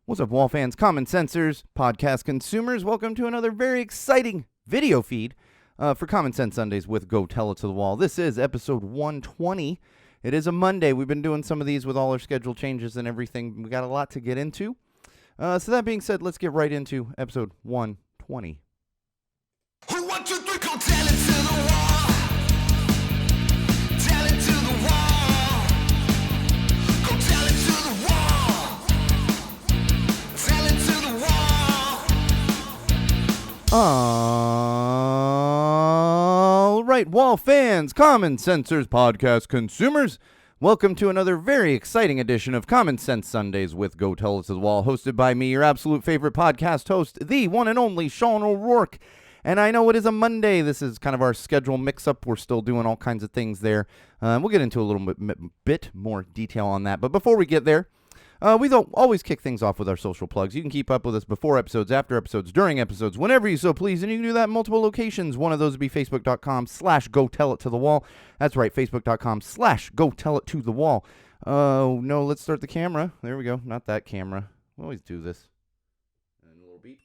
What's up, wall fans, common sensors, podcast consumers? Welcome to another very exciting video feed for Common Sense Sundays with Go Tell It to the Wall. This is episode 120. It is a Monday. We've been doing some of these with all our schedule changes and everything. We got a lot to get into. So that being said, let's get right into episode 120. Who 1, 2, 3, go tell it to the wall. Tell it to the wall. Go tell it to the wall. Tell it to the wall. All right, wall fans, common sensors, podcast consumers. Welcome to another very exciting edition of Common Sense Sundays with Go Tell It to the Wall, hosted by me, your absolute favorite podcast host, the one and only Sean O'Rourke. And I know it is a Monday. This is kind of our schedule mix-up. We're still doing all kinds of things there. We'll get into a little bit more detail on that. But before we get there, we always kick things off with our social plugs. You can keep up with us before episodes, after episodes, during episodes, whenever you so please. And you can do that in multiple locations. One of those would be facebook.com/GoTellItToTheWall. That's right, facebook.com/GoTellItToTheWall. Oh, no, let's start the camera. There we go. Not that camera. We always do this. And a little beep.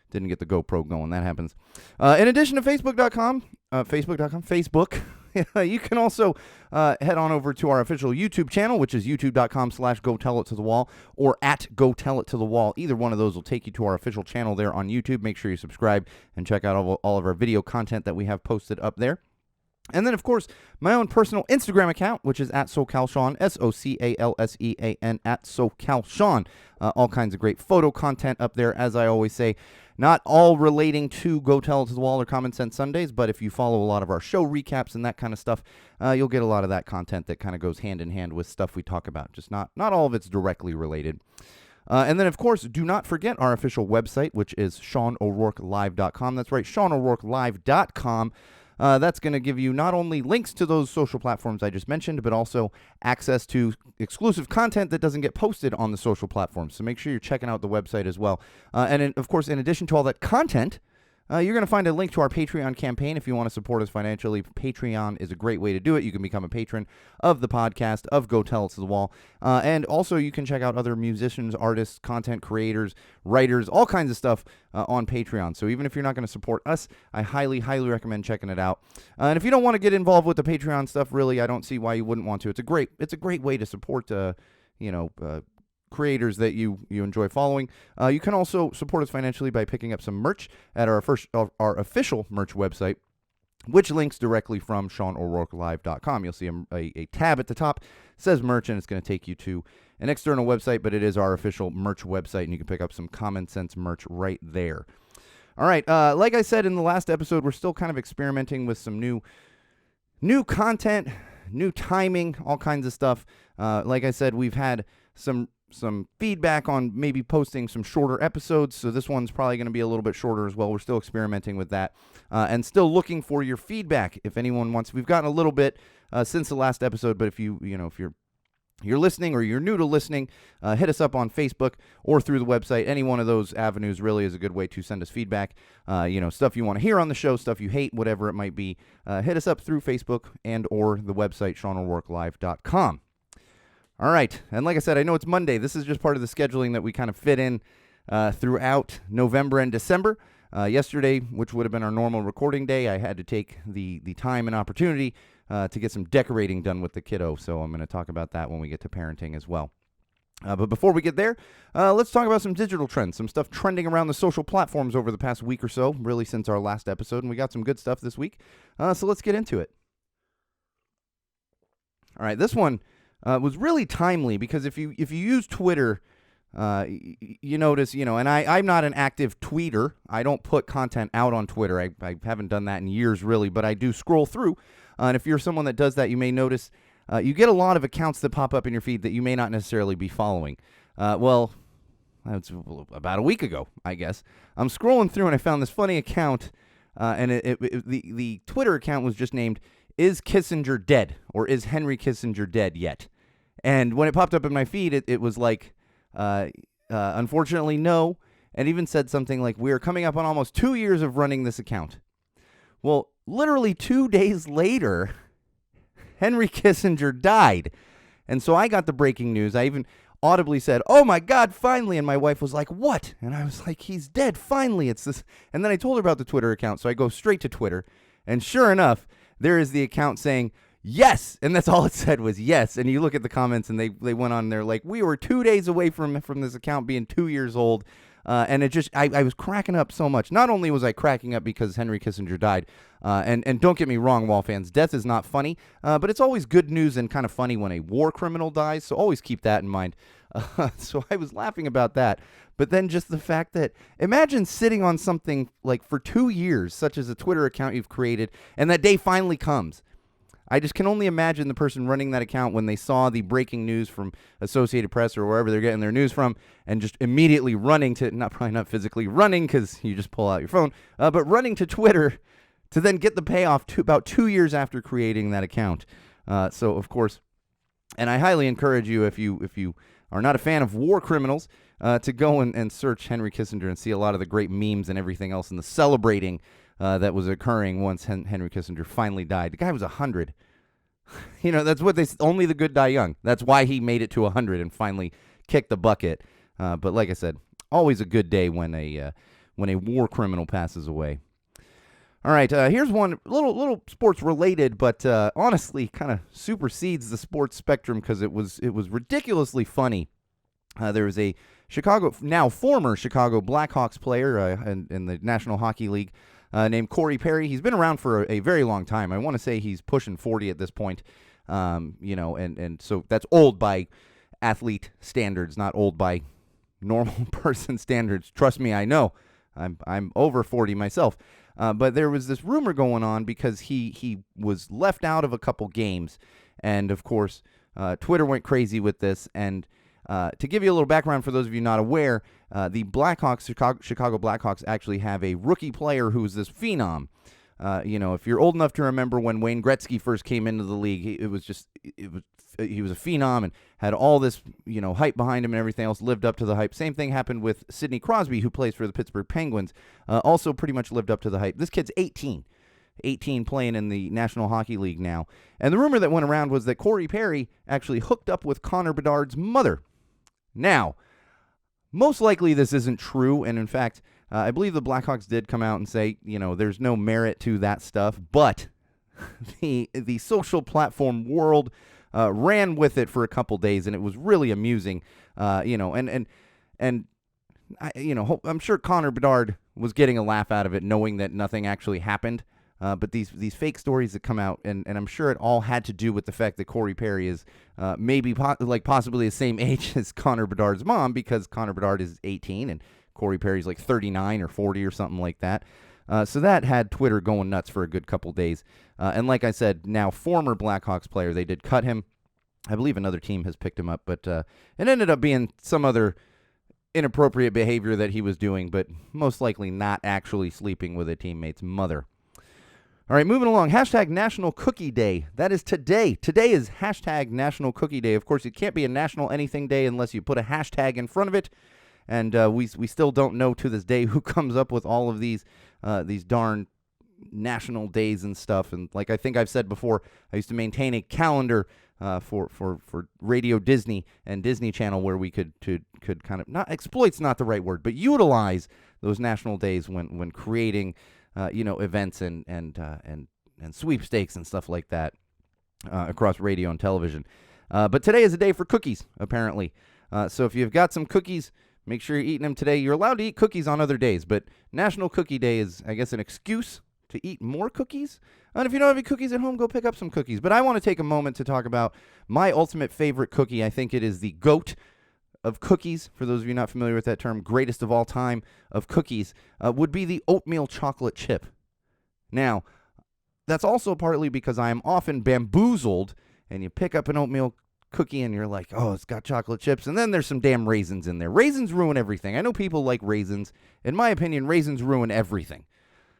Didn't get the GoPro going. That happens. In addition to Facebook, you can also head on over to our official YouTube channel, which is youtube.com/GoTellItToTheWall or at GoTellItToTheWall. Either one of those will take you to our official channel there on YouTube. Make sure you subscribe and check out all of our video content that we have posted up there. And then, of course, my own personal Instagram account, which is at SoCalSean, SoCalSean, at SoCalSean. All kinds of great photo content up there, as I always say. Not all relating to Go Tell It to the Wall or Common Sense Sundays, but if you follow a lot of our show recaps and that kind of stuff, you'll get a lot of that content that kind of goes hand in hand with stuff we talk about. Just not all of it's directly related. And then, of course, do not forget our official website, which is SeanO'RourkeLive.com. That's right, SeanO'RourkeLive.com. That's going to give you not only links to those social platforms I just mentioned, but also access to exclusive content that doesn't get posted on the social platforms. So make sure you're checking out the website as well. Of course, in addition to all that content, you're going to find a link to our Patreon campaign if you want to support us financially. Patreon is a great way to do it. You can become a patron of the podcast, of Go Tell It to the Wall. And also you can check out other musicians, artists, content creators, writers, all kinds of stuff on Patreon. So even if you're not going to support us, I highly, highly recommend checking it out. And if you don't want to get involved with the Patreon stuff, really, I don't see why you wouldn't want to. It's a great way to support, creators that you enjoy following. You can also support us financially by picking up some merch at our official merch website, which links directly from SeanO'RourkeLive.com. You'll see a tab at the top, says merch, and it's going to take you to an external website, but it is our official merch website, and you can pick up some Common Sense merch right there. All right, like I said in the last episode, we're still kind of experimenting with some new content, new timing, all kinds of stuff. Like I said, we've had some feedback on maybe posting some shorter episodes, so this one's probably going to be a little bit shorter as well. We're still experimenting with that, and still looking for your feedback. If anyone wants, we've gotten a little bit since the last episode, but if if you're listening or you're new to listening, hit us up on Facebook or through the website. Any one of those avenues really is a good way to send us feedback. Stuff you want to hear on the show, stuff you hate, whatever it might be. Hit us up through Facebook and or the website, SeanO'RourkeLive.com. All right, and like I said, I know it's Monday. This is just part of the scheduling that we kind of fit in throughout November and December. Yesterday, which would have been our normal recording day, I had to take the time and opportunity to get some decorating done with the kiddo, so I'm going to talk about that when we get to parenting as well. But before we get there, let's talk about some digital trends, some stuff trending around the social platforms over the past week or so, really since our last episode, and we got some good stuff this week, so let's get into it. All right, this one was really timely because if you use Twitter, you notice, and I'm not an active tweeter. I don't put content out on Twitter. I haven't done that in years, really, but I do scroll through. And if you're someone that does that, you may notice you get a lot of accounts that pop up in your feed that you may not necessarily be following. Well, that's about a week ago, I guess. I'm scrolling through and I found this funny account, and the Twitter account was just named, "Is Kissinger dead?" or "Is Henry Kissinger dead yet?" And when it popped up in my feed, it was like, unfortunately, no. And even said something like, "We are coming up on almost 2 years of running this account." Well, literally 2 days later, Henry Kissinger died. And so I got the breaking news. I even audibly said, "Oh my God, finally!" And my wife was like, "What?" And I was like, "He's dead. Finally, it's this." And then I told her about the Twitter account, so I go straight to Twitter, and sure enough, there is the account saying yes, and that's all it said was yes. And you look at the comments, and they went on there like, "We were 2 days away from this account being 2 years old." And it just, I was cracking up so much. Not only was I cracking up because Henry Kissinger died, and don't get me wrong, Wall fans, death is not funny, but it's always good news and kind of funny when a war criminal dies, so always keep that in mind. So I was laughing about that. But then just the fact that, imagine sitting on something like for 2 years, such as a Twitter account you've created, and that day finally comes. I just can only imagine the person running that account when they saw the breaking news from Associated Press or wherever they're getting their news from, and just immediately running to, probably not physically running because you just pull out your phone, but running to Twitter to then get the payoff about 2 years after creating that account. So, of course, and I highly encourage you, if you are not a fan of war criminals, to go and search Henry Kissinger and see a lot of the great memes and everything else and the celebrating that was occurring once Henry Kissinger finally died. The guy was 100. That's what only the good die young. That's why he made it to 100 and finally kicked the bucket. But like I said, always a good day when a war criminal passes away. All right, here's one little sports related, but honestly kind of supersedes the sports spectrum because it was ridiculously funny. There was a former Chicago Blackhawks player in the National Hockey League named Corey Perry. He's been around for a very long time. I want to say he's pushing 40 at this point. And so that's old by athlete standards, not old by normal person standards. Trust me, I know. I'm over 40 myself. But there was this rumor going on because he was left out of a couple games. And, of course, Twitter went crazy with this. And to give you a little background for those of you not aware, the Blackhawks, Chicago Blackhawks, actually have a rookie player who's this phenom. If you're old enough to remember when Wayne Gretzky first came into the league, he was a phenom and had all this, hype behind him and everything else, lived up to the hype. Same thing happened with Sidney Crosby, who plays for the Pittsburgh Penguins, also pretty much lived up to the hype. This kid's 18 playing in the National Hockey League now. And the rumor that went around was that Corey Perry actually hooked up with Connor Bedard's mother. Now, most likely this isn't true, and in fact, I believe the Blackhawks did come out and say, there's no merit to that stuff, but the social platform world ran with it for a couple days, and it was really amusing, and I'm sure Connor Bedard was getting a laugh out of it, knowing that nothing actually happened. But these fake stories that come out, and I'm sure it all had to do with the fact that Corey Perry is maybe possibly the same age as Connor Bedard's mom, because Connor Bedard is 18 and Corey Perry's like 39 or 40 or something like that. So that had Twitter going nuts for a good couple days. And like I said, now former Blackhawks player, they did cut him. I believe another team has picked him up, but it ended up being some other inappropriate behavior that he was doing, but most likely not actually sleeping with a teammate's mother. All right, moving along. Hashtag National Cookie Day. That is today. Today is hashtag National Cookie Day. Of course, it can't be a National Anything Day unless you put a hashtag in front of it. And we still don't know to this day who comes up with all of these darn national days and stuff. And like I think I've said before, I used to maintain a calendar for Radio Disney and Disney Channel where we could kind of, not exploit's not the right word, but utilize those national days when creating events and sweepstakes and stuff like that across radio and television. But today is a day for cookies, apparently. So if you've got some cookies, make sure you're eating them today. You're allowed to eat cookies on other days, but National Cookie Day is, I guess, an excuse to eat more cookies. And if you don't have any cookies at home, go pick up some cookies. But I want to take a moment to talk about my ultimate favorite cookie. I think it is the GOAT of cookies. For those of you not familiar with that term, greatest of all time of cookies, would be the oatmeal chocolate chip. Now, that's also partly because I am often bamboozled, and you pick up an oatmeal cookie and you're like, oh, it's got chocolate chips, and then there's some damn raisins in there. Raisins ruin everything. I know people like raisins. In my opinion, raisins ruin everything.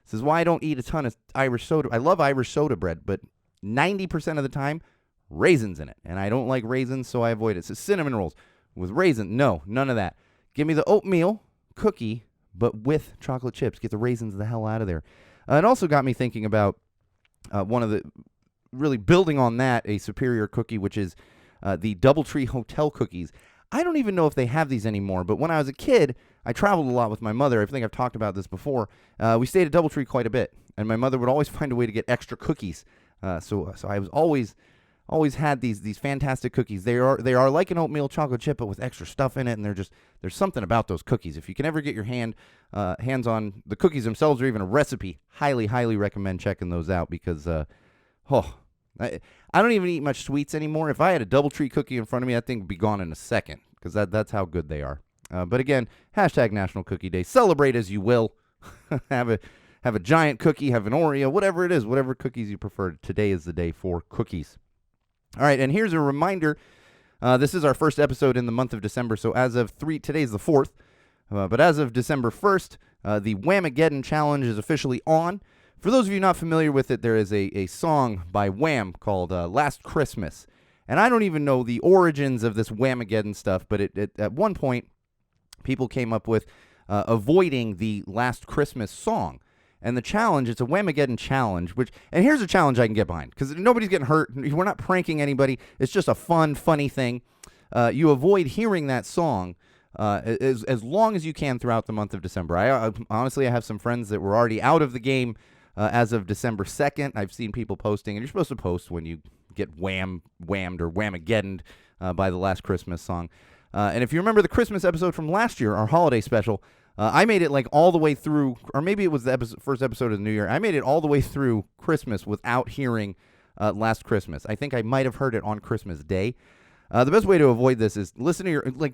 This is why I don't eat a ton of Irish soda. I love Irish soda bread, but 90% of the time, raisins in it. And I don't like raisins, so I avoid it. So cinnamon rolls with raisin, no, none of that. Give me the oatmeal cookie, but with chocolate chips. Get the raisins the hell out of there. It also got me thinking about one of the, really building on that, a superior cookie, which is the DoubleTree Hotel cookies. I don't even know if they have these anymore, but when I was a kid, I traveled a lot with my mother. I think I've talked about this before. We stayed at DoubleTree quite a bit, and my mother would always find a way to get extra cookies. So I was always had these fantastic cookies. They are like an oatmeal chocolate chip, but with extra stuff in it, and there's something about those cookies. If you can ever get your hands on the cookies themselves or even a recipe, highly recommend checking those out because I don't even eat much sweets anymore. If I had a DoubleTree cookie in front of me, that thing would be gone in a second because that's how good they are. But again, hashtag National Cookie Day. Celebrate as you will. have a giant cookie, have an Oreo, whatever it is, whatever cookies you prefer. Today is the day for cookies. All right, and here's a reminder. This is our first episode in the month of December, so as of today's the 4th, but as of December 1st, the Whamageddon Challenge is officially on. For those of you not familiar with it, there is a song by Wham called Last Christmas. And I don't even know the origins of this Whamageddon stuff, but at one point, people came up with avoiding the Last Christmas song. And the challenge, it's a Whamageddon challenge, and here's a challenge I can get behind, because nobody's getting hurt. We're not pranking anybody. It's just a funny thing. You avoid hearing that song as long as you can throughout the month of December. I honestly have some friends that were already out of the game as of December 2nd. I've seen people posting, and you're supposed to post when you get whammed or Whamageddoned by the Last Christmas song. And if you remember the Christmas episode from last year, our holiday special, I made it like all the way through, or maybe it was the first episode of the New Year. I made it all the way through Christmas without hearing Last Christmas. I think I might have heard it on Christmas Day. The best way to avoid this is listen to your,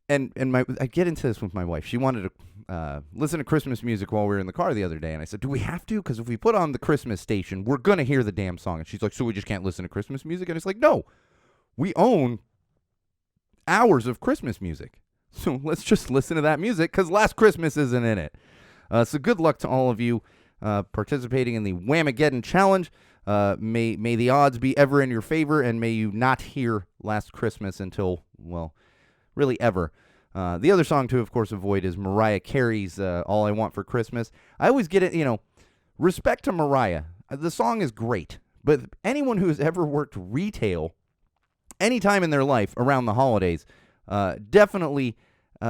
I get into this with my wife. She wanted to listen to Christmas music while we were in the car the other day. And I said, do we have to? Because if we put on the Christmas station, we're going to hear the damn song. And she's like, so we just can't listen to Christmas music? And it's like, no, we own hours of Christmas music. So let's just listen to that music because Last Christmas isn't in it. So good luck to all of you participating in the Whamageddon Challenge. May the odds be ever in your favor, and may you not hear Last Christmas until, well, really ever. The other song to, of course, avoid is Mariah Carey's All I Want for Christmas. I always get it, respect to Mariah. The song is great, but anyone who has ever worked retail any time in their life around the holidays definitely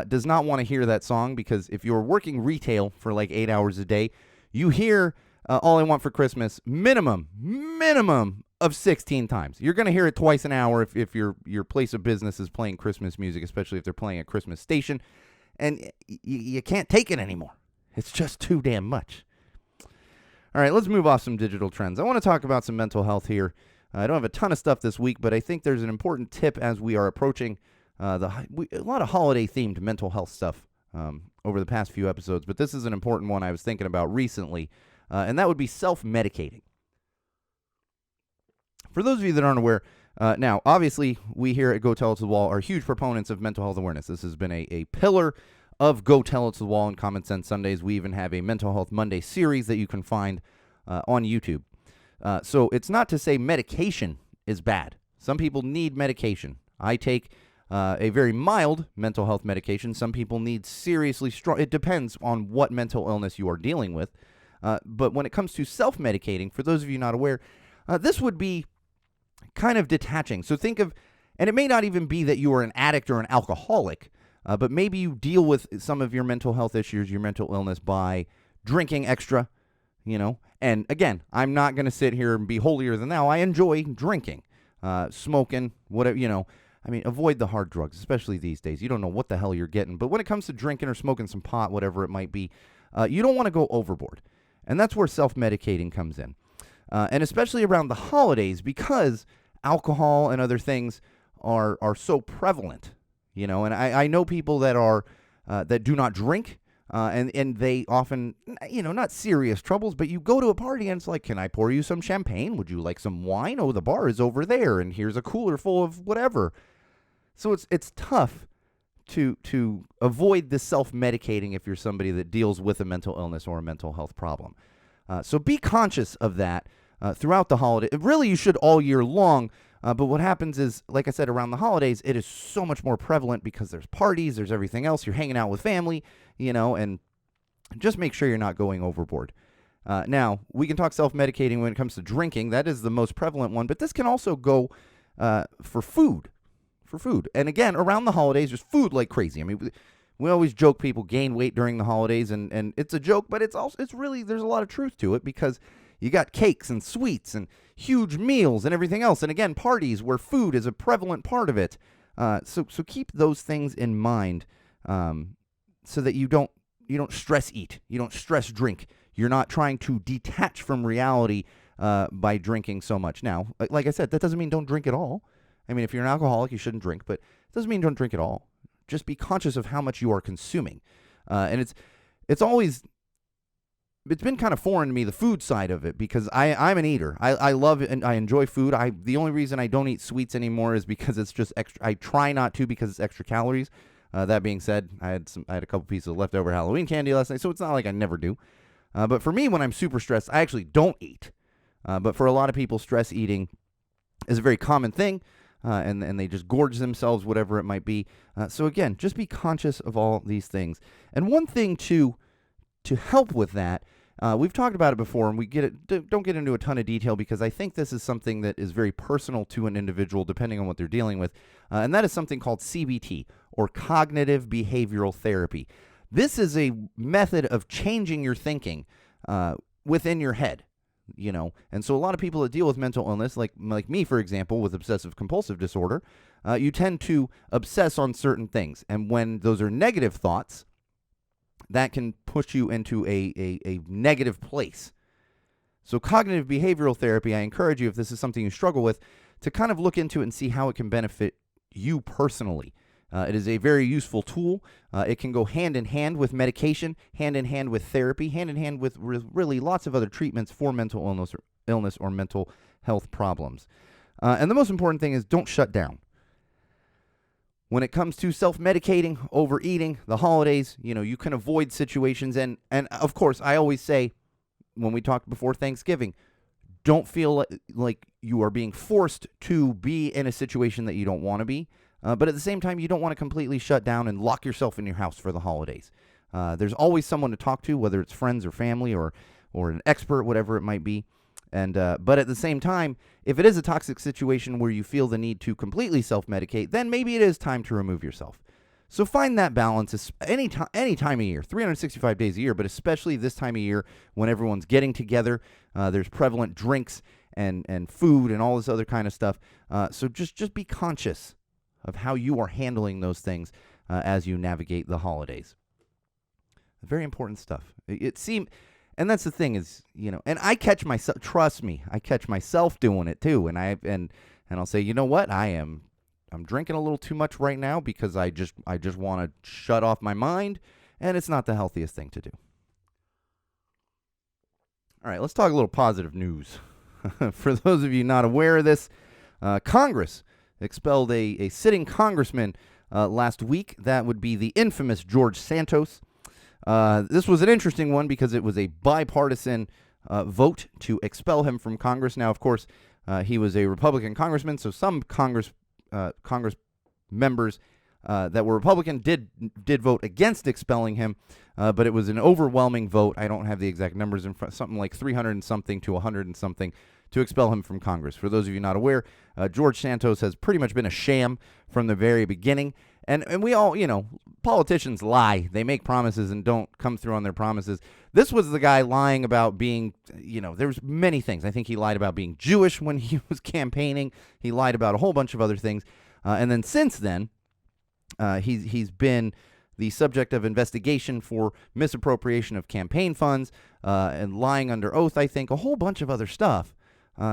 does not want to hear that song, because if you're working retail for like 8 hours a day, you hear All I Want for Christmas minimum of 16 times. You're going to hear it twice an hour if your place of business is playing Christmas music, especially if they're playing a Christmas station, and you can't take it anymore. It's just too damn much. All right, let's move off some digital trends. I want to talk about some mental health here. I don't have a ton of stuff this week, but I think there's an important tip as we are approaching a lot of holiday-themed mental health stuff over the past few episodes, but this is an important one I was thinking about recently, and that would be self-medicating. For those of you that aren't aware, now, obviously, we here at Go Tell It to the Wall are huge proponents of mental health awareness. This has been a pillar of Go Tell It to the Wall and Common Sense Sundays. We even have a Mental Health Monday series that you can find on YouTube. So it's not to say medication is bad. Some people need medication. I take a very mild mental health medication. Some people need seriously strong. It depends on what mental illness you are dealing with. But when it comes to self-medicating, for those of you not aware, this would be kind of detaching. So think of, and it may not even be that you are an addict or an alcoholic, but maybe you deal with some of your mental health issues, your mental illness, by drinking extra, And again, I'm not going to sit here and be holier than thou. I enjoy drinking, smoking, whatever, avoid the hard drugs, especially these days. You don't know what the hell you're getting. But when it comes to drinking or smoking some pot, whatever it might be, you don't want to go overboard. And that's where self-medicating comes in. And especially around the holidays, because alcohol and other things are so prevalent, And I know people that that do not drink, and they often, not serious troubles, but you go to a party and it's like, can I pour you some champagne? Would you like some wine? Oh, the bar is over there, and here's a cooler full of whatever. So it's tough to avoid the self-medicating if you're somebody that deals with a mental illness or a mental health problem. So be conscious of that throughout the holiday. Really, you should all year long. But what happens is, like I said, around the holidays, it is so much more prevalent because there's parties, there's everything else. You're hanging out with family, and just make sure you're not going overboard. Now, we can talk self-medicating when it comes to drinking. That is the most prevalent one. But this can also go for food. for food. And again, around the holidays, there's food like crazy. I mean, we always joke people gain weight during the holidays, and it's a joke, but it's really, there's a lot of truth to it, because you got cakes and sweets and huge meals and everything else. And again, parties where food is a prevalent part of it. So keep those things in mind, so that you don't stress eat, you don't stress drink. You're not trying to detach from reality by drinking so much. Now, like I said, that doesn't mean don't drink at all. I mean, if you're an alcoholic, you shouldn't drink, but it doesn't mean don't drink at all. Just be conscious of how much you are consuming. And it's been kind of foreign to me, the food side of it, because I'm an eater. I love it and I enjoy food. The only reason I don't eat sweets anymore is because it's just extra. I try not to, because it's extra calories. That being said, I had a couple pieces of leftover Halloween candy last night, so it's not like I never do. But for me, when I'm super stressed, I actually don't eat. But for a lot of people, stress eating is a very common thing, and they just gorge themselves, whatever it might be. So again, just be conscious of all these things. And one thing to help with that, we've talked about it before, and don't get into a ton of detail, because I think this is something that is very personal to an individual depending on what they're dealing with, and that is something called CBT, or cognitive behavioral therapy. This is a method of changing your thinking within your head, and so a lot of people that deal with mental illness, like me, for example, with obsessive compulsive disorder, you tend to obsess on certain things, and when those are negative thoughts, that can push you into a negative place. So cognitive behavioral therapy, I encourage you, if this is something you struggle with, to kind of look into it and see how it can benefit you personally. It is a very useful tool. It can go hand in hand with medication, hand in hand with therapy, hand in hand with really lots of other treatments for mental illness or mental health problems. And the most important thing is don't shut down. When it comes to self-medicating, overeating, the holidays, you can avoid situations. And of course, I always say, when we talked before Thanksgiving, don't feel like you are being forced to be in a situation that you don't want to be. But at the same time, you don't want to completely shut down and lock yourself in your house for the holidays. There's always someone to talk to, whether it's friends or family or an expert, whatever it might be. And but at the same time, if it is a toxic situation where you feel the need to completely self-medicate, then maybe it is time to remove yourself. So find that balance any time of year, 365 days a year, but especially this time of year when everyone's getting together. There's prevalent drinks and food and all this other kind of stuff. So just be conscious of how you are handling those things as you navigate the holidays. Very important stuff. And that's the thing is, and I catch myself, trust me, I catch myself doing it too. And I'll say, you know what? I'm drinking a little too much right now because I just want to shut off my mind, and it's not the healthiest thing to do. All right, let's talk a little positive news. For those of you not aware of this, Congress expelled a sitting congressman last week. That would be the infamous George Santos. This was an interesting one because it was a bipartisan vote to expel him from Congress. Now, of course, he was a Republican congressman, so some Congress members that were Republican did vote against expelling him, but it was an overwhelming vote. I don't have the exact numbers in front, something like 300 and something to 100 and something to expel him from Congress. For those of you not aware, George Santos has pretty much been a sham from the very beginning. And we all, politicians lie. They make promises and don't come through on their promises. This was the guy lying about being, there's many things. I think he lied about being Jewish when he was campaigning. He lied about a whole bunch of other things. And then since then, he's been the subject of investigation for misappropriation of campaign funds and lying under oath, I think, a whole bunch of other stuff.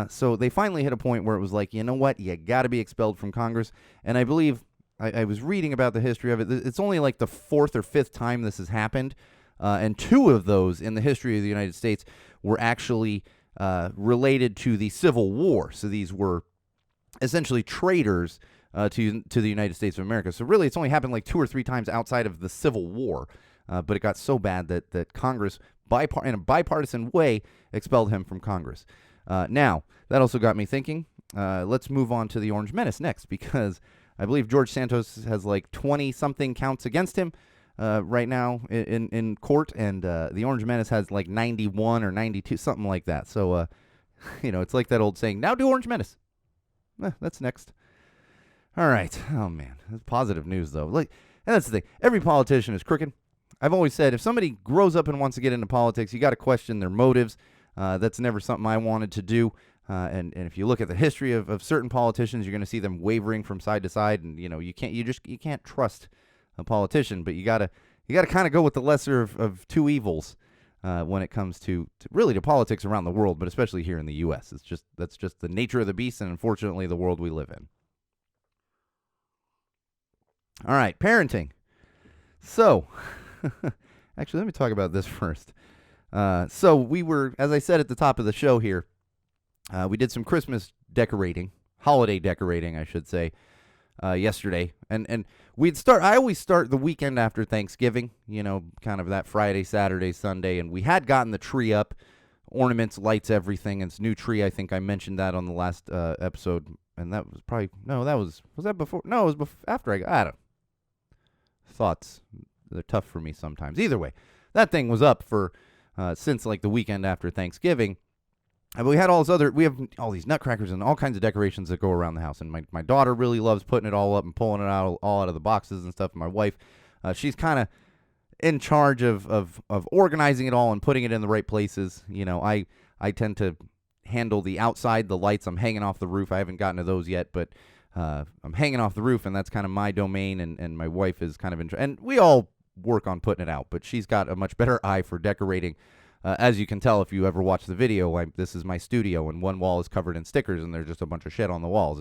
So they finally hit a point where it was like, you know what, you got to be expelled from Congress. And I believe, I was reading about the history of it, it's only like the fourth or fifth time this has happened. And two of those in the history of the United States were actually related to the Civil War. So these were essentially traitors to the United States of America. So really, it's only happened like two or three times outside of the Civil War. But it got so bad that Congress, in a bipartisan way, expelled him from Congress. Now, that also got me thinking, let's move on to the Orange Menace next, because I believe George Santos has like 20-something counts against him right now in court, and the Orange Menace has like 91 or 92, something like that. So, it's like that old saying, now do Orange Menace. That's next. All right. Oh, man. That's positive news, though. Like, and that's the thing. Every politician is crooked. I've always said if somebody grows up and wants to get into politics, you got to question their motives. That's never something I wanted to do. And if you look at the history of certain politicians, you're going to see them wavering from side to side. And, you can't trust a politician. But you got to kind of go with the lesser of two evils when it comes to politics around the world, but especially here in the U.S. That's just the nature of the beast, and unfortunately the world we live in. All right, parenting. So, actually, let me talk about this first. So we were, as I said at the top of the show here, we did some Christmas decorating, holiday decorating, I should say, yesterday. And I always start the weekend after Thanksgiving, kind of that Friday, Saturday, Sunday. And we had gotten the tree up, ornaments, lights, everything. It's new tree. I think I mentioned that on the last episode. And that was probably, no, was that before? No, it was after I don't. Thoughts, they're tough for me sometimes. Either way, that thing was up for since like the weekend after Thanksgiving. But we have all these nutcrackers and all kinds of decorations that go around the house. And my daughter really loves putting it all up and pulling it all out of the boxes and stuff. And my wife, she's kind of in charge of organizing it all and putting it in the right places. I tend to handle the outside, the lights. I'm hanging off the roof. I haven't gotten to those yet, but I'm hanging off the roof, and that's kind of my domain, and my wife is kind of and we all work on putting it out, but she's got a much better eye for decorating. As you can tell if you ever watch the video, this is my studio, and one wall is covered in stickers, and there's just a bunch of shit on the walls.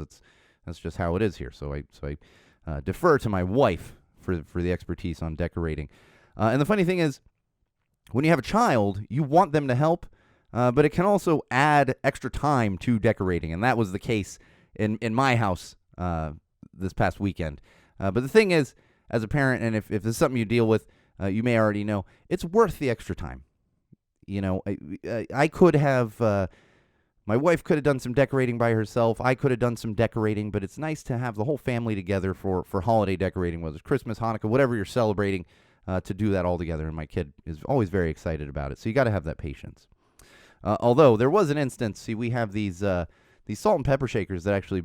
That's just how it is here. So I defer to my wife for the expertise on decorating. And the funny thing is, when you have a child, you want them to help, but it can also add extra time to decorating, and that was the case in my house this past weekend. But the thing is, as a parent, and if this is something you deal with, you may already know, it's worth the extra time. I could have, my wife could have done some decorating by herself. I could have done some decorating, but it's nice to have the whole family together for holiday decorating, whether it's Christmas, Hanukkah, whatever you're celebrating, to do that all together. And my kid is always very excited about it. So you got to have that patience. Although there was an instance, see, we have these salt and pepper shakers that actually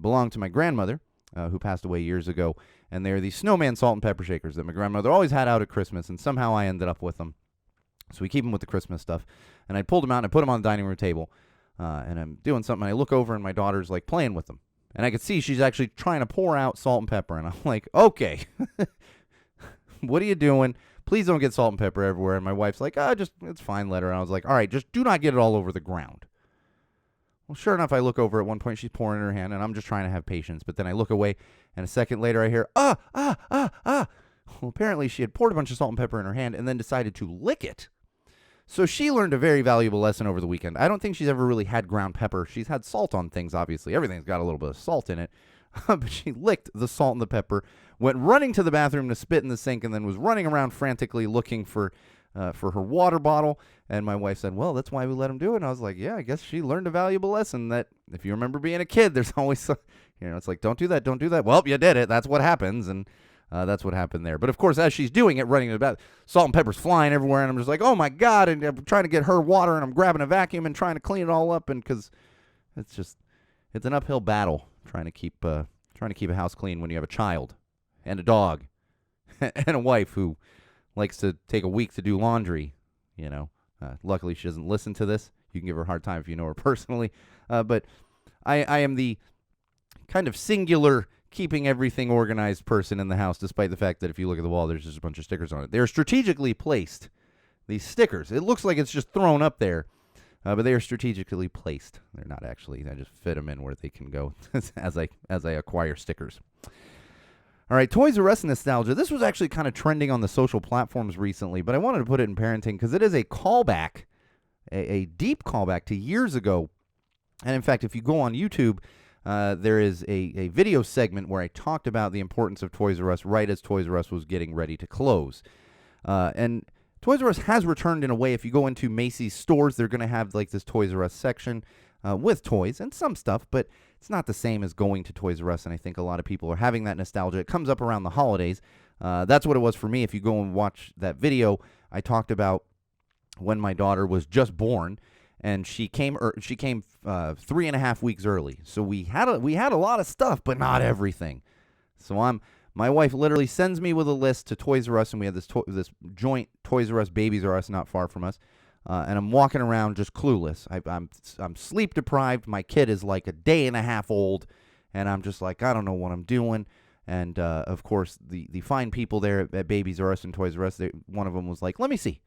belong to my grandmother, who passed away years ago. And they're these snowman salt and pepper shakers that my grandmother always had out at Christmas, and somehow I ended up with them. So we keep them with the Christmas stuff. And I pulled them out and I put them on the dining room table. And I'm doing something. And I look over and my daughter's like playing with them. And I could see she's actually trying to pour out salt and pepper. And I'm like, okay, what are you doing? Please don't get salt and pepper everywhere. And my wife's like, it's fine, let her. And I was like, all right, just do not get it all over the ground. Well, sure enough, I look over at one point, she's pouring in her hand, and I'm just trying to have patience. But then I look away, and a second later I hear, Well, apparently she had poured a bunch of salt and pepper in her hand and then decided to lick it. So she learned a very valuable lesson over the weekend. I don't think she's ever really had ground pepper. She's had salt on things, obviously. Everything's got a little bit of salt in it. But she licked the salt and the pepper, went running to the bathroom to spit in the sink, and then was running around frantically looking for her water bottle. And my wife said, well, that's why we let him do it. And I was like, yeah, I guess she learned a valuable lesson that if you remember being a kid, there's always, it's like, don't do that, don't do that. Well, you did it. That's what happens. And that's what happened there. But of course, as she's doing it, running to the bathroom, salt and pepper's flying everywhere. And I'm just like, oh my God. And I'm trying to get her water, and I'm grabbing a vacuum and trying to clean it all up. And because it's an uphill battle trying to keep a house clean when you have a child and a dog and a wife who likes to take a week to do laundry. Luckily she doesn't listen to this. You can give her a hard time if you know her personally. But I am the kind of singular keeping everything organized person in the house, despite the fact that if you look at the wall, there's just a bunch of stickers on it. They're strategically placed, these stickers. It looks like it's just thrown up there, but they are strategically placed. They're not actually. I just fit them in where they can go as I acquire stickers. All right, Toys R Us nostalgia. This was actually kind of trending on the social platforms recently, but I wanted to put it in parenting because it is a callback, a deep callback to years ago. And in fact, if you go on YouTube, there is a video segment where I talked about the importance of Toys R Us right as Toys R Us was getting ready to close. And Toys R Us has returned in a way. If you go into Macy's stores, they're going to have like this Toys R Us section with toys and some stuff, but it's not the same as going to Toys R Us, and I think a lot of people are having that nostalgia. It comes up around the holidays. That's what it was for me. If you go and watch that video, I talked about when my daughter was just born, and she came 3.5 weeks early. So we had a lot of stuff, but not everything. So my wife literally sends me with a list to Toys R Us, and we had this joint Toys R Us, Babies R Us not far from us. And I'm walking around just clueless. I'm sleep deprived. My kid is like a day and a half old, and I'm just like, I don't know what I'm doing. And of course, the fine people there at Babies R Us and Toys R Us, one of them was like, let me see.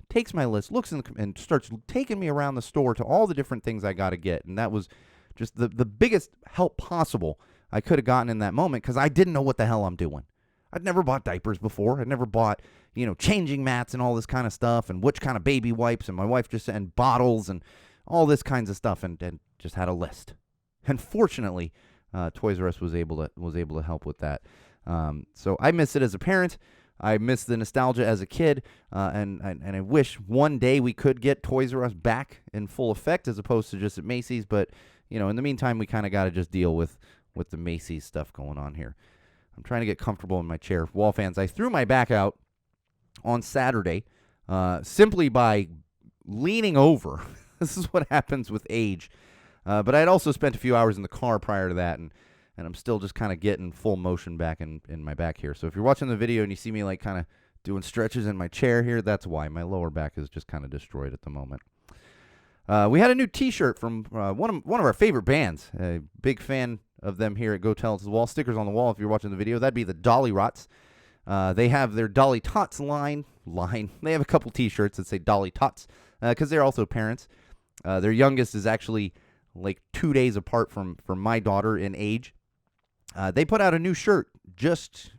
Takes my list, looks and starts taking me around the store to all the different things I got to get. And that was just the biggest help possible I could have gotten in that moment, because I didn't know what the hell I'm doing. I'd never bought diapers before. I'd never bought, changing mats and all this kind of stuff, and which kind of baby wipes, and my wife just and bottles and all this kinds of stuff, and just had a list. And fortunately, Toys R Us was able to help with that. So I miss it as a parent. I miss the nostalgia as a kid, and I wish one day we could get Toys R Us back in full effect as opposed to just at Macy's. But in the meantime, we kind of got to just deal with the Macy's stuff going on here. I'm trying to get comfortable in my chair. Wall fans, I threw my back out on Saturday simply by leaning over. This is what happens with age. But I'd also spent a few hours in the car prior to that, and I'm still just kind of getting full motion back in my back here. So if you're watching the video and you see me like kind of doing stretches in my chair here, that's why. My lower back is just kind of destroyed at the moment. We had a new T-shirt from one of our favorite bands. A big fan of them here at Go Tell It to the Wall. Stickers on the wall if you're watching the video. That'd be the Dolly Rots. They have their Dolly Tots line. They have a couple T-shirts that say Dolly Tots because they're also parents. Their youngest is actually like 2 days apart from my daughter in age. They put out a new shirt just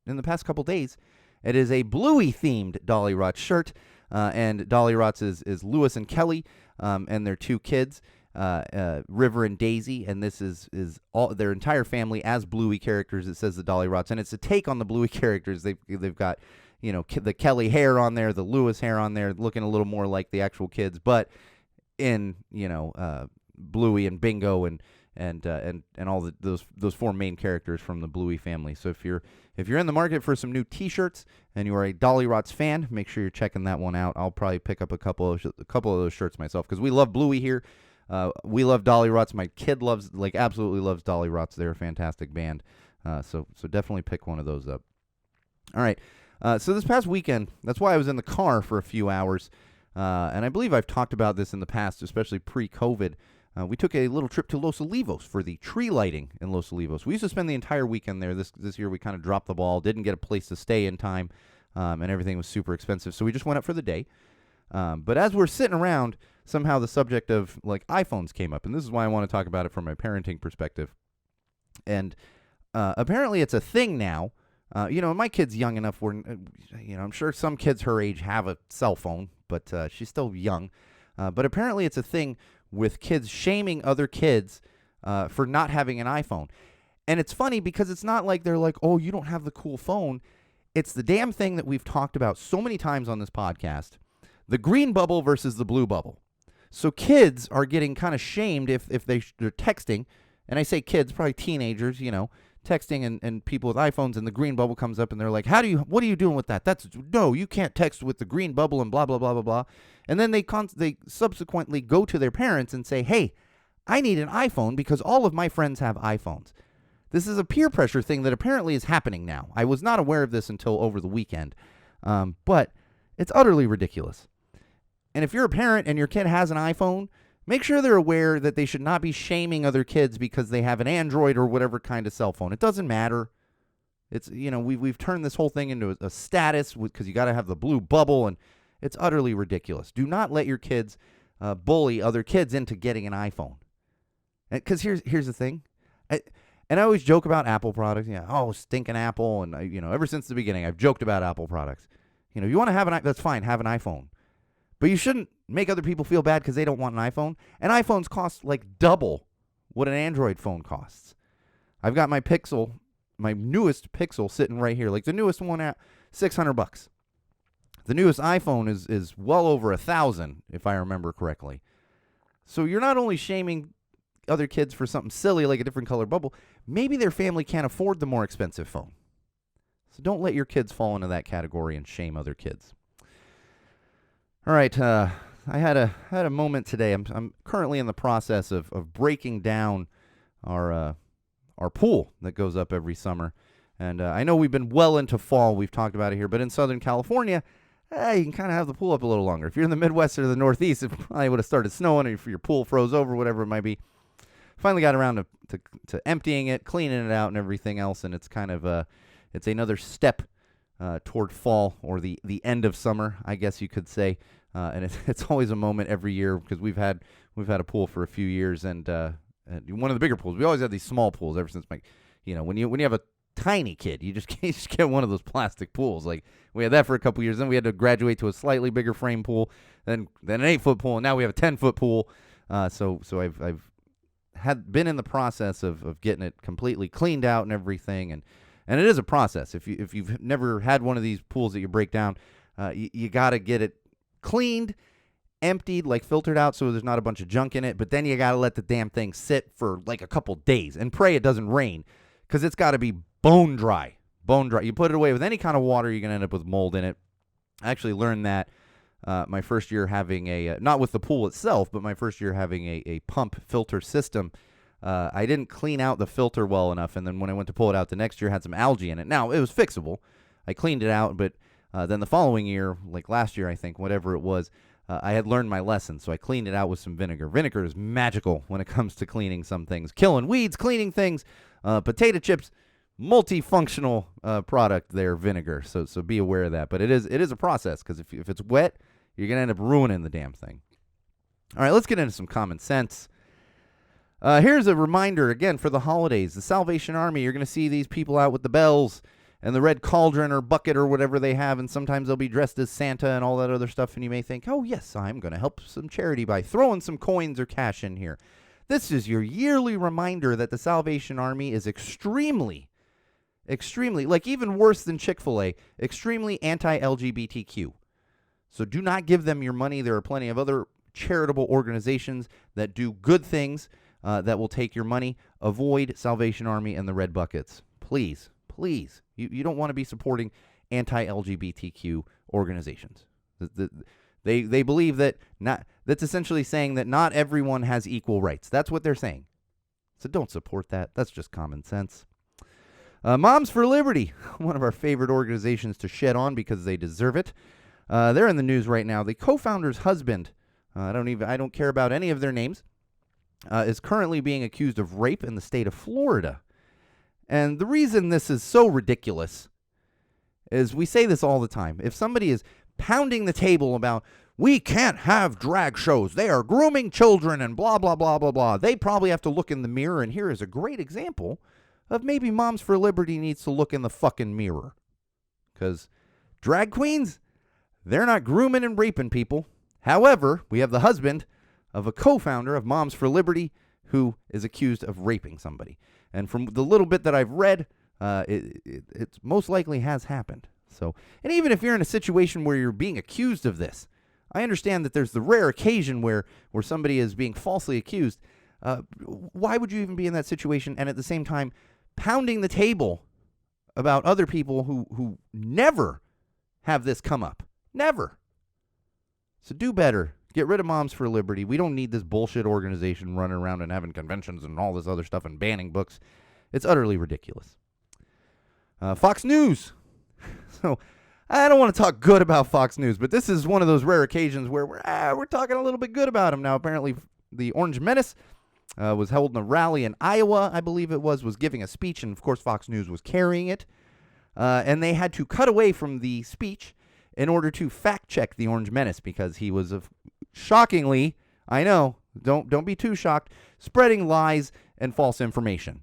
in the past couple days. It is a Bluey-themed Dolly Rots shirt, and Dolly Rots is Lewis and Kelly and their two kids, River and Daisy, and this is all their entire family as Bluey characters. It says the Dolly Rots, and it's a take on the Bluey characters. They've got the Kelly hair on there, the Lewis hair on there, looking a little more like the actual kids, but in Bluey and Bingo and all those four main characters from the Bluey family. So if you're in the market for some new T-shirts and you are a Dolly Rots fan, make sure you're checking that one out. I'll probably pick up a couple of those shirts myself because we love Bluey here. We love Dolly Rots. My kid absolutely loves Dolly Rots. They're a fantastic band. So definitely pick one of those up. All right. So this past weekend, that's why I was in the car for a few hours. And I believe I've talked about this in the past, especially pre-COVID. We took a little trip to Los Olivos for the tree lighting in Los Olivos. We used to spend the entire weekend there. This year we kind of dropped the ball, didn't get a place to stay in time, and everything was super expensive. So we just went up for the day. But as we're sitting around, somehow the subject of like iPhones came up, and this is why I want to talk about it from my parenting perspective. And apparently it's a thing now. My kid's young enough where, I'm sure some kids her age have a cell phone, but she's still young. But apparently it's a thing with kids shaming other kids for not having an iPhone. And it's funny because it's not like they're like, oh, you don't have the cool phone. It's the damn thing that we've talked about so many times on this podcast, the green bubble versus the blue bubble. So kids are getting kind of shamed if they're texting, and I say kids, probably teenagers, texting and people with iPhones, and the green bubble comes up and they're like, what are you doing with that? No, you can't text with the green bubble and blah, blah, blah, blah, blah. And then they subsequently go to their parents and say, hey, I need an iPhone because all of my friends have iPhones. This is a peer pressure thing that apparently is happening now. I was not aware of this until over the weekend, but it's utterly ridiculous. And if you're a parent and your kid has an iPhone, make sure they're aware that they should not be shaming other kids because they have an Android or whatever kind of cell phone. It doesn't matter. It's, we've turned this whole thing into a status because you got to have the blue bubble, and it's utterly ridiculous. Do not let your kids bully other kids into getting an iPhone. Because here's the thing. And I always joke about Apple products. Stinking Apple. And, ever since the beginning, I've joked about Apple products. You want to have that's fine. Have an iPhone. But you shouldn't make other people feel bad because they don't want an iPhone. And iPhones cost like double what an Android phone costs. I've got my newest Pixel sitting right here. Like the newest one at $600. The newest iPhone is well over 1,000, if I remember correctly. So you're not only shaming other kids for something silly like a different color bubble, maybe their family can't afford the more expensive phone. So don't let your kids fall into that category and shame other kids. All right, I had a moment today. I'm currently in the process of breaking down our pool that goes up every summer. And I know we've been well into fall. We've talked about it here. But in Southern California, you can kind of have the pool up a little longer. If you're in the Midwest or the Northeast, it probably would have started snowing, or if your pool froze over, whatever it might be. Finally got around to emptying it, cleaning it out, and everything else. And it's kind of it's another step toward fall, or the end of summer, I guess you could say. And it's always a moment every year, because we've had a pool for a few years, and one of the bigger pools. We always had these small pools ever since when you have a tiny kid, you just get one of those plastic pools. Like, we had that for a couple years, then we had to graduate to a slightly bigger frame pool, then an 8-foot pool, and now we have a 10-foot pool. So I've been in the process of getting it completely cleaned out and everything, and it is a process. If you've never had one of these pools that you break down, you got to get it cleaned, emptied, like filtered out, so there's not a bunch of junk in it. But then you got to let the damn thing sit for like a couple days and pray it doesn't rain, because it's got to be bone dry. You put it away with any kind of water, you're going to end up with mold in it. I actually learned that my first year having not with the pool itself, but my first year having a pump filter system. I didn't clean out the filter well enough, and then when I went to pull it out the next year, it had some algae in it. Now, it was fixable. I cleaned it out, but then the following year, like last year, I think, whatever it was, I had learned my lesson, so I cleaned it out with some vinegar. Vinegar is magical when it comes to cleaning some things. Killing weeds, cleaning things. Potato chips, multifunctional product there, vinegar. So be aware of that. But it is a process, because if it's wet, you're going to end up ruining the damn thing. All right, let's get into some common sense. Here's a reminder, again, for the holidays. The Salvation Army, you're going to see these people out with the bells and the red cauldron or bucket or whatever they have, and sometimes they'll be dressed as Santa and all that other stuff, and you may think, oh, yes, I'm going to help some charity by throwing some coins or cash in here. This is your yearly reminder that the Salvation Army is extremely, like even worse than Chick-fil-A, extremely anti-LGBTQ. So do not give them your money. There are plenty of other charitable organizations that do good things that will take your money. Avoid Salvation Army and the red buckets. Please. You don't want to be supporting anti-LGBTQ organizations. They believe that's essentially saying that not everyone has equal rights. That's what they're saying. So don't support that. That's just common sense. Moms for Liberty, one of our favorite organizations to shed on because they deserve it. They're in the news right now. The co-founder's husband, I don't care about any of their names, is currently being accused of rape in the state of Florida. And the reason this is so ridiculous is we say this all the time. If somebody is pounding the table about, we can't have drag shows, they are grooming children and blah, blah, blah, blah, blah, they probably have to look in the mirror. And here is a great example of maybe Moms for Liberty needs to look in the fucking mirror. Because drag queens, they're not grooming and raping people. However, we have the husband of a co-founder of Moms for Liberty who is accused of raping somebody. And from the little bit that I've read, it most likely has happened. So, and even if you're in a situation where you're being accused of this, I understand that there's the rare occasion where somebody is being falsely accused. Why would you even be in that situation and at the same time pounding the table about other people who never have this come up? Never. So do better. Get rid of Moms for Liberty. We don't need this bullshit organization running around and having conventions and all this other stuff and banning books. It's utterly ridiculous. Fox News. So I don't want to talk good about Fox News, but this is one of those rare occasions where we're talking a little bit good about them now. Apparently, the Orange Menace was holding a rally in Iowa, I believe it was giving a speech, and of course Fox News was carrying it. And they had to cut away from the speech in order to fact check the Orange Menace because he was shockingly, I know, don't be too shocked, spreading lies and false information.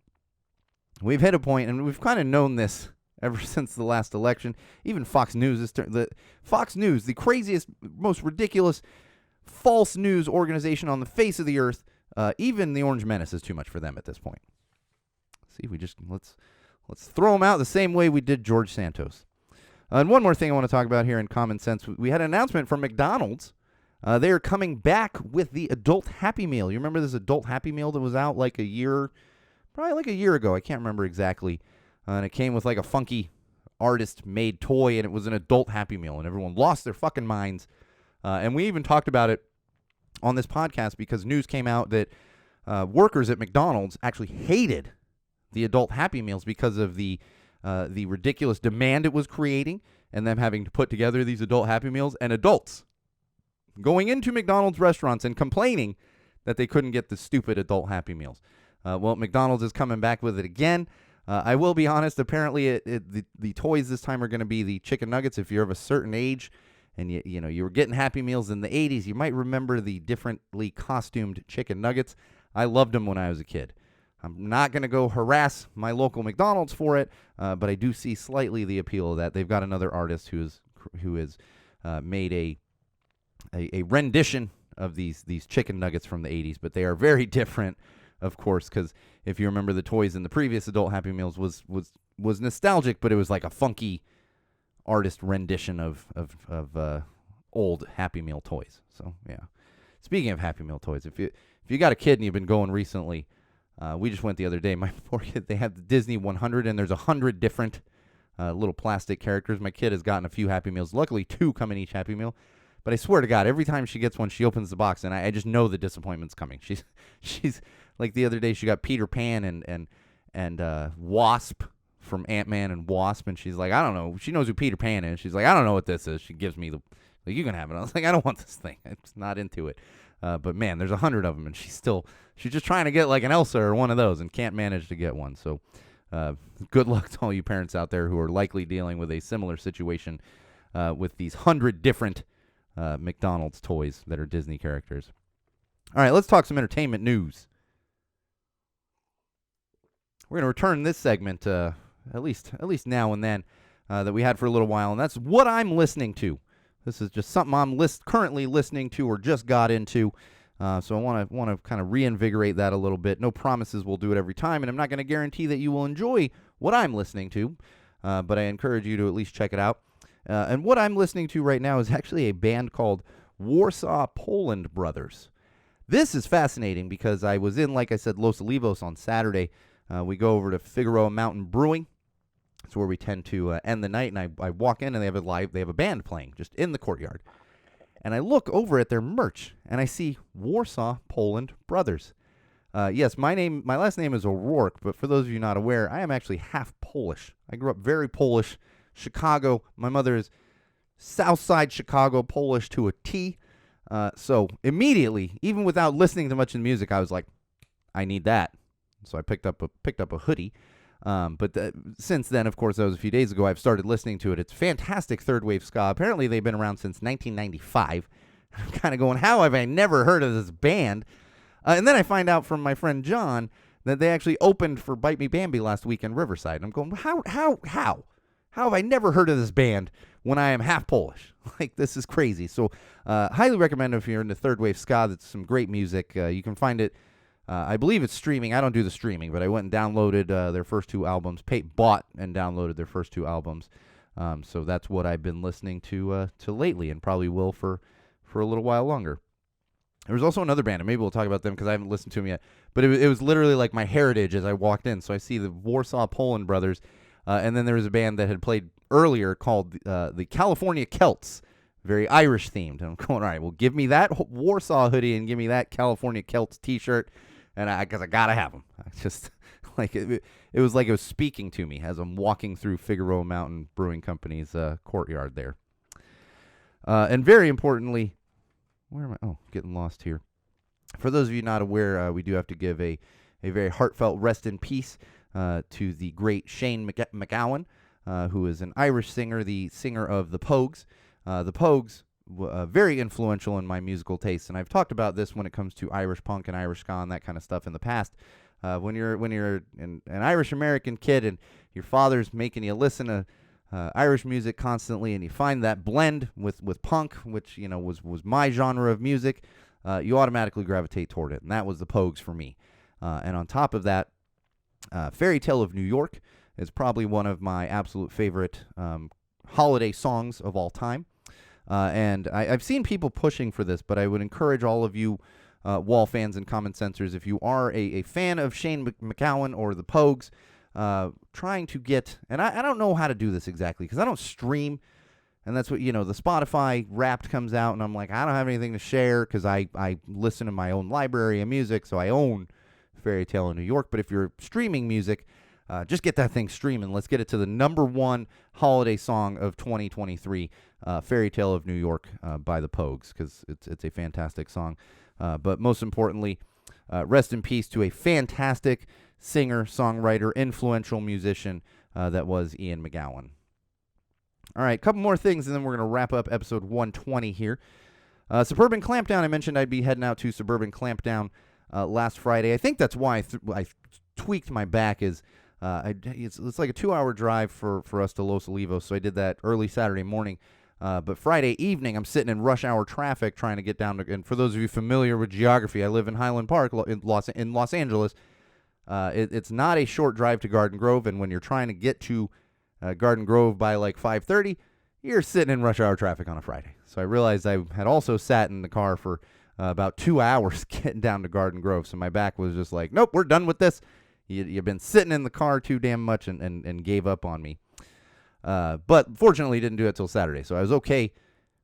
We've hit a point, and we've kind of known this ever since the last election. Even Fox News is the craziest, most ridiculous false news organization on the face of the earth. Even the Orange Menace is too much for them at this point. See, let's throw them out the same way we did George Santos. And one more thing I want to talk about here in common sense. We had an announcement from McDonald's. They are coming back with the adult Happy Meal. You remember this adult Happy Meal that was out probably like a year ago. I can't remember exactly. And it came with like a funky artist-made toy, and it was an adult Happy Meal, and everyone lost their fucking minds. And we even talked about it on this podcast because news came out that workers at McDonald's actually hated the adult Happy Meals because of the ridiculous demand it was creating and them having to put together these adult Happy Meals, and adults going into McDonald's restaurants and complaining that they couldn't get the stupid adult Happy Meals. Well, McDonald's is coming back with it again. I will be honest, apparently the toys this time are going to be the chicken nuggets. If you're of a certain age and you were getting Happy Meals in the 80s, you might remember the differently costumed chicken nuggets. I loved them when I was a kid. I'm not going to go harass my local McDonald's for it, but I do see slightly the appeal of that. They've got another artist who has made a rendition of these chicken nuggets from the 80s, but they are very different, of course, because if you remember the toys in the previous adult Happy Meals was nostalgic, but it was like a funky artist rendition of old Happy Meal toys. So yeah. Speaking of Happy Meal toys, if you got a kid and you've been going recently, we just went the other day. My poor kid, they have the Disney 100, and there's 100 different little plastic characters. My kid has gotten a few Happy Meals. Luckily, 2 come in each Happy Meal. But I swear to God, every time she gets one, she opens the box, and I just know the disappointment's coming. She's like the other day, she got Peter Pan and Wasp from Ant-Man and Wasp, and she's like, I don't know. She knows who Peter Pan is. She's like, I don't know what this is. She gives me you can have it. I was like, I don't want this thing. I'm just not into it. But man, there's 100 of them, and she's just trying to get like an Elsa or one of those and can't manage to get one. So good luck to all you parents out there who are likely dealing with a similar situation with these 100 different McDonald's toys that are Disney characters. All right, let's talk some entertainment news. We're going to return this segment at least now and then that we had for a little while, and that's what I'm listening to. This is just something I'm currently listening to or just got into. So I want to kind of reinvigorate that a little bit. No promises we'll do it every time, and I'm not going to guarantee that you will enjoy what I'm listening to, but I encourage you to at least check it out. And what I'm listening to right now is actually a band called Warsaw Poland Brothers. This is fascinating because I was in, like I said, Los Olivos on Saturday. We go over to Figueroa Mountain Brewing. It's where we tend to end the night, and I walk in, and they have a band playing just in the courtyard. And I look over at their merch, and I see Warsaw Poland Brothers. Yes, my last name is O'Rourke, but for those of you not aware, I am actually half Polish. I grew up very Polish, Chicago. My mother is Southside Chicago Polish to a T. So immediately, even without listening to much of the music, I was like, I need that. So I picked up a hoodie. But since then, of course, that was a few days ago, I've started listening to it. It's fantastic third wave ska. Apparently, they've been around since 1995. I'm kind of going, how have I never heard of this band? And then I find out from my friend John that they actually opened for Bite Me Bambi last week in Riverside. And I'm going, how have I never heard of this band when I am half Polish? Like, this is crazy. So highly recommend if you're into third wave ska. That's some great music. You can find it. I believe it's streaming. I don't do the streaming, but I went and downloaded their first 2 albums. Bought and downloaded their first 2 albums. So that's what I've been listening to lately, and probably will for a little while longer. There was also another band, and maybe we'll talk about them because I haven't listened to them yet. But it was literally like my heritage as I walked in. So I see the Warsaw Poland Brothers, and then there was a band that had played earlier called the California Celts, very Irish themed. And I'm going, all right, well, give me that Warsaw hoodie and give me that California Celts T-shirt. And because I gotta have them. I just like it was like it was speaking to me as I'm walking through Figueroa Mountain Brewing Company's courtyard there. And very importantly, where am I? Oh, getting lost here. For those of you not aware, we do have to give a very heartfelt rest in peace to the great Shane MacGowan, who is an Irish singer, the singer of the Pogues. The Pogues. Very influential in my musical tastes, and I've talked about this when it comes to Irish punk and Irish ska and that kind of stuff in the past. When you're an Irish American kid and your father's making you listen to Irish music constantly, and you find that blend with punk, which was my genre of music, you automatically gravitate toward it, and that was the Pogues for me. And on top of that, Fairy Tale of New York is probably one of my absolute favorite holiday songs of all time. And I've seen people pushing for this, but I would encourage all of you Wall fans and common sensors, if you are a fan of Shane MacGowan or the Pogues, trying to get, and I don't know how to do this exactly because I don't stream And that's what, the Spotify Wrapped comes out, and I'm like, I don't have anything to share because I listen to my own library of music, so I own Fairy Tale of New York. But if you're streaming music, just get that thing streaming. Let's get it to the number one holiday song of 2023, Fairy Tale of New York by the Pogues, because it's a fantastic song. But most importantly, rest in peace to a fantastic singer, songwriter, influential musician that was Ian McGowan. All right, a couple more things, and then we're going to wrap up episode 120 here. Suburban Clampdown, I mentioned I'd be heading out to Suburban Clampdown last Friday. I think that's why I tweaked my back is it's like a 2-hour drive for us to Los Olivos, so I did that early Saturday morning. But Friday evening, I'm sitting in rush hour traffic trying to get down to, and for those of you familiar with geography, I live in Highland Park in Los Angeles. It's not a short drive to Garden Grove, and when you're trying to get to Garden Grove by like 5:30, you're sitting in rush hour traffic on a Friday. So I realized I had also sat in the car for about 2 hours getting down to Garden Grove. So my back was just like, nope, we're done with this. You've been sitting in the car too damn much and gave up on me. But fortunately didn't do it till Saturday. So I was okay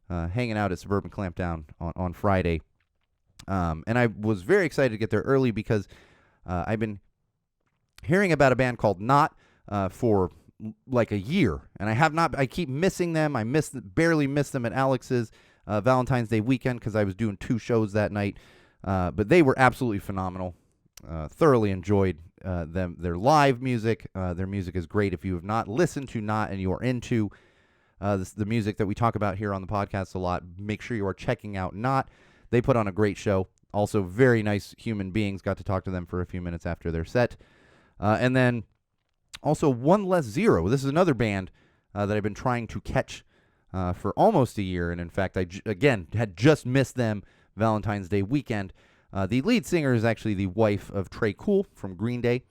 hanging out at Suburban Clampdown on Friday. And I was very excited to get there early because I've been hearing about a band called Not for like a year, and I keep missing them. I barely missed them at Alex's Valentine's Day weekend because I was doing 2 shows that night, but they were absolutely phenomenal. Thoroughly enjoyed their live music. Their music is great. If you have not listened to Not and you are into the music that we talk about here on the podcast a lot, make sure you are checking out Not. They put on a great show. Also very nice human beings. Got to talk to them for a few minutes after their set. And then also One Less Zero. This is another band that I've been trying to catch for almost a year. And in fact, I had just missed them Valentine's Day weekend. The lead singer is actually the wife of Trey Cool from Green Day.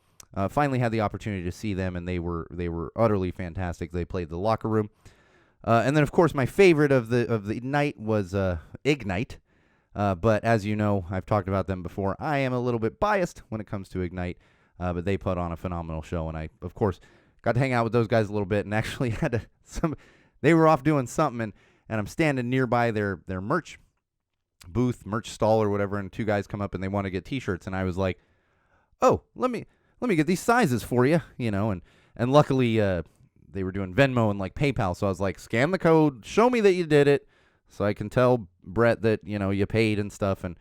Finally had the opportunity to see them, and they were utterly fantastic. They played the Locker Room. And then, of course, my favorite of the night was Ignite. But as you know, I've talked about them before. I am a little bit biased when it comes to Ignite. But they put on a phenomenal show, and I, of course, got to hang out with those guys a little bit, and actually they were off doing something, and I'm standing nearby their merch booth, merch stall or whatever, and 2 guys come up and they want to get T-shirts, and I was like, oh, let me get these sizes for you, and luckily they were doing Venmo and like PayPal, so I was like, scan the code, show me that you did it, so I can tell Brett that you paid and stuff, and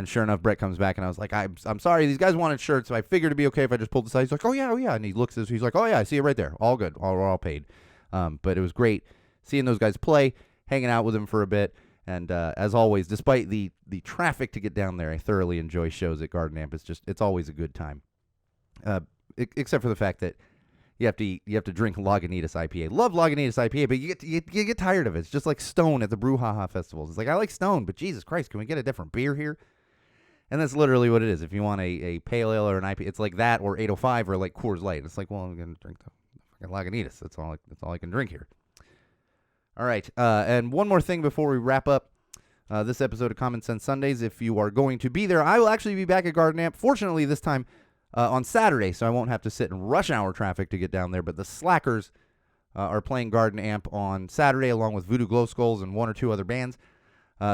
sure enough, Brett comes back, and I was like, I'm sorry, these guys wanted shirts, so I figured it'd be okay if I just pulled the size. He's like, oh yeah, and he looks at he's like, oh yeah, I see it right there, all good, we're all paid. But it was great seeing those guys play, hanging out with them for a bit, and as always, despite the traffic to get down there, I thoroughly enjoy shows at Garden Amp. It's always a good time, except for the fact that you have to drink Lagunitas IPA. Love Lagunitas IPA, but you get tired of it. It's just like Stone at the Brouhaha festivals. It's like, I like Stone, but Jesus Christ, can we get a different beer here? And that's literally what it is. If you want a pale ale or an IPA, it's like that or 805 or like Coors Light. It's like, well, I'm going to drink the fucking Lagunitas. That's all I can drink here. All right. And one more thing before we wrap up this episode of Common Sense Sundays. If you are going to be there, I will actually be back at Garden Amp. Fortunately, this time on Saturday, so I won't have to sit in rush hour traffic to get down there. But the Slackers are playing Garden Amp on Saturday along with Voodoo Glow Skulls and 1 or 2 other bands.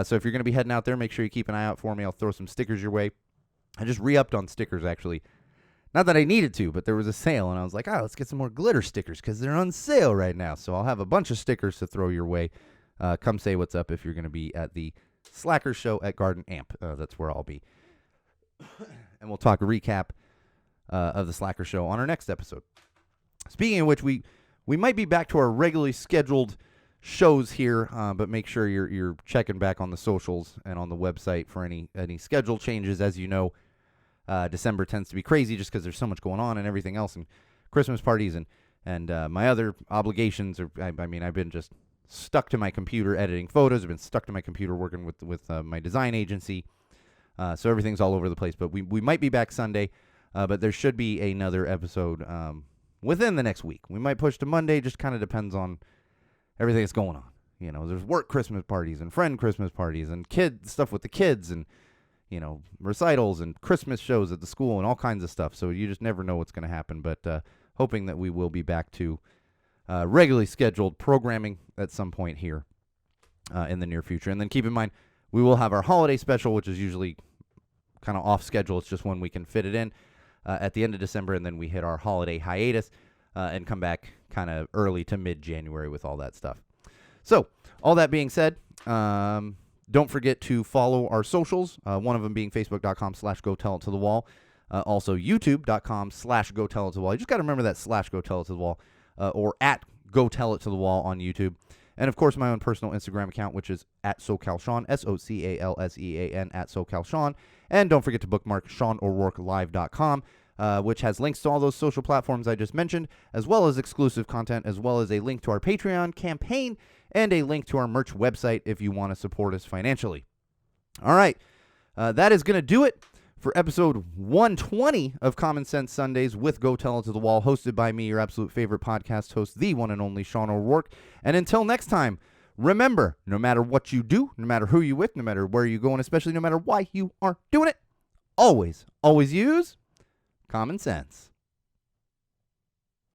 So if you're going to be heading out there, make sure you keep an eye out for me. I'll throw some stickers your way. I just re-upped on stickers, actually. Not that I needed to, but there was a sale, and I was like, let's get some more glitter stickers because they're on sale right now. So I'll have a bunch of stickers to throw your way. Come say what's up if you're going to be at the Slackers show at Garden Amp. That's where I'll be. And we'll talk a recap of the Slackers show on our next episode. Speaking of which, we might be back to our regularly scheduled shows here, but make sure you're checking back on the socials and on the website for any schedule changes. As you know, December tends to be crazy just because there's so much going on and everything else, and Christmas parties and my other obligations. I've been just stuck to my computer editing photos. I've been stuck to my computer working with my design agency, so everything's all over the place. But we might be back Sunday, but there should be another episode within the next week. We might push to Monday. Just kind of depends on everything that's going on. There's work Christmas parties and friend Christmas parties and kid stuff with the kids and, recitals and Christmas shows at the school and all kinds of stuff. So you just never know what's going to happen. But hoping that we will be back to regularly scheduled programming at some point here in the near future. And then keep in mind, we will have our holiday special, which is usually kind of off schedule. It's just when we can fit it in at the end of December, and then we hit our holiday hiatus and come back kind of early to mid-January with all that stuff. So, all that being said, don't forget to follow our socials, one of them being facebook.com/GoTellItToTheWall, also youtube.com/GoTellItToTheWall. You just got to remember that /GoTellItToTheWall or at GoTellItToTheWall on YouTube. And, of course, my own personal Instagram account, which is at SoCalSean, SoCalSean, at SoCalSean. And don't forget to bookmark SeanO'RourkeLive.com, which has links to all those social platforms I just mentioned, as well as exclusive content, as well as a link to our Patreon campaign and a link to our merch website if you want to support us financially. All right, that is going to do it for episode 120 of Common Sense Sundays with Go Tell It to the Wall, hosted by me, your absolute favorite podcast host, the one and only Sean O'Rourke. And until next time, remember, no matter what you do, no matter who you're with, no matter where you're going, especially no matter why you are doing it, always, always use common sense.